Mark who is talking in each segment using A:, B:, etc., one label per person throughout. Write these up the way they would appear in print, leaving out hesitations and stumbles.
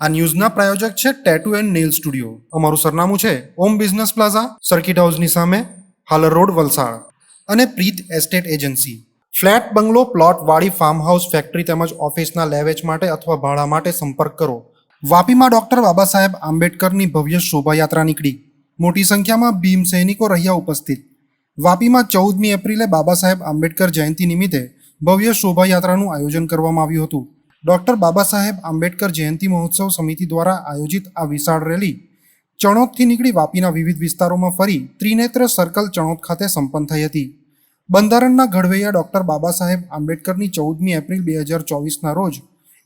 A: આ ન્યૂઝના પ્રાયોજક છે tattoo and nail studio. અમારું સરનામું છે ઓમ બિઝનેસ પ્લાઝા, સર્કિટ હાઉસની સામે, હાલર રોડ, વલસાડ. અને પ્રીત એસ્ટેટ એજન્સી. ફ્લેટ, બંગલો, પ્લોટ, વાડી, ફાર્મ હાઉસ, ફેક્ટરી તેમજ ઓફિસના લે વેચ માટે અથવા ભાડા માટે સંપર્ક કરો. વાપીમાં ડોક્ટર બાબા સાહેબ આંબેડકરની ભવ્ય શોભાયાત્રા નીકળી. મોટી સંખ્યામાં ભીમ સૈનિકો રહ્યા ઉપસ્થિત. વાપીમાં 14મી એપ્રિલે બાબા સાહેબ આંબેડકર જયંતિ નિમિત્તે ભવ્ય શોભાયાત્રાનું આયોજન કરવામાં આવ્યું હતું. ડોક્ટર બાબા સાહેબ આંબેડકર જયંતિ મહોત્સવ સમિતિ દ્વારા આયોજિત આ વિશાળ રેલી ચણોદથી નીકળી વાપીના વિવિધ વિસ્તારોમાં ફરી ત્રિનેત્ર સર્કલ ચણોદ ખાતે સંપન્ન થઈ હતી. બંધારણના ઘડવૈયા ડોક્ટર બાબા સાહેબ આંબેડકરની 14મી એપ્રિલ 2024ના રોજ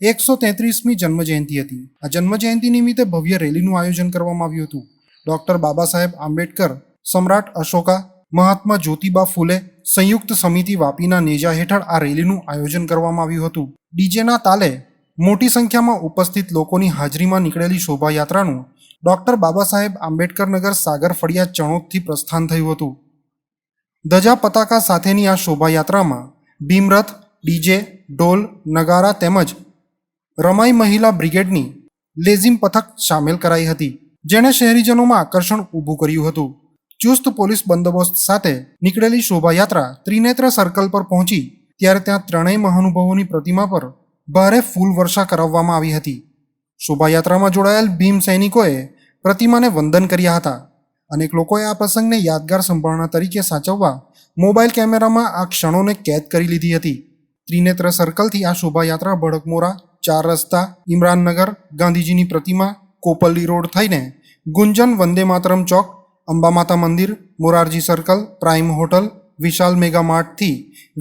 A: 133મી જન્મજયંતિ હતી. આ જન્મજયંતિ નિમિત્તે ભવ્ય રેલીનું આયોજન કરવામાં આવ્યું હતું. ડોક્ટર બાબા સાહેબ આંબેડકર, સમ્રાટ અશોકા, મહાત્મા જ્યોતિબા ફૂલે સંયુક્ત સમિતિ વાપીના નેજા હેઠળ આ રેલીનું આયોજન કરવામાં આવ્યું હતું. ડીજેના તાલે મોટી સંખ્યામાં ઉપસ્થિત લોકોની હાજરીમાં નીકળેલી શોભાયાત્રાનું ડોક્ટર બાબા સાહેબ આંબેડકર નગર સાગર ફળિયા ચણોદથી પ્રસ્થાન થયું હતું. ધજા પતાકા સાથેની આ શોભાયાત્રામાં ભીમરથ, ડીજે, ઢોલ, નગારા તેમજ રમાઈ મહિલા બ્રિગેડની લેઝિમ પથક સામેલ કરાઈ હતી, જેણે શહેરીજનોમાં આકર્ષણ ઊભું કર્યું હતું. ચુસ્ત પોલીસ બંદોબસ્ત સાથે નીકળેલી શોભાયાત્રા ત્રિનેત્ર સર્કલ પર પહોંચી ત્યારે ત્યાં ત્રણેય મહાનુભાવોની પ્રતિમા પર ભારે ફૂલ વર્ષા કરાવવામાં આવી હતી. શોભાયાત્રામાં જોડાયેલ ભીમ સૈનિકોએ પ્રતિમાને વંદન કર્યા હતા. અનેક લોકોએ આ પ્રસંગને યાદગાર સંભાવના તરીકે સાચવવા મોબાઈલ કેમેરામાં આ ક્ષણોને કેદ કરી લીધી હતી. ત્રિનેત્ર સર્કલથી આ શોભાયાત્રા ભડકમોરા, 4 રસ્તા, ઇમરાનનગર, ગાંધીજીની પ્રતિમા, કોપલ્લી રોડ થઈને ગુંજન વંદે માતરમ ચોક, અંબામાતા મંદિર, મોરારજી સર્કલ, પ્રાઇમ હોટલ, વિશાલ મેગા માર્ટથી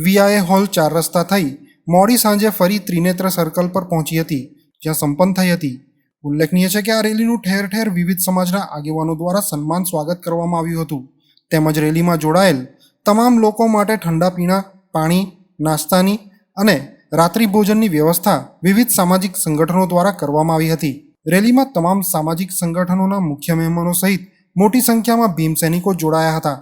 A: VIA હોલ 4 રસ્તા થઈ મોડી સાંજે ફરી ત્રિનેત્ર સર્કલ પર પહોંચી હતી, જ્યાં સંપન્ન થઈ હતી. ઉલ્લેખનીય છે કે આ રેલીનું ઠેર ઠેર વિવિધ સમાજના આગેવાનો દ્વારા સન્માન સ્વાગત કરવામાં આવ્યું હતું. તેમજ રેલીમાં જોડાયેલ તમામ લોકો માટે ઠંડા પીણા, પાણી, નાસ્તાની અને રાત્રિ ભોજનની વ્યવસ્થા વિવિધ સામાજિક સંગઠનો દ્વારા કરવામાં આવી હતી. રેલીમાં તમામ સામાજિક સંગઠનોના મુખ્ય મહેમાનો સહિત મોટી સંખ્યામાં ભીમ સૈનિકો જોડાયા હતા.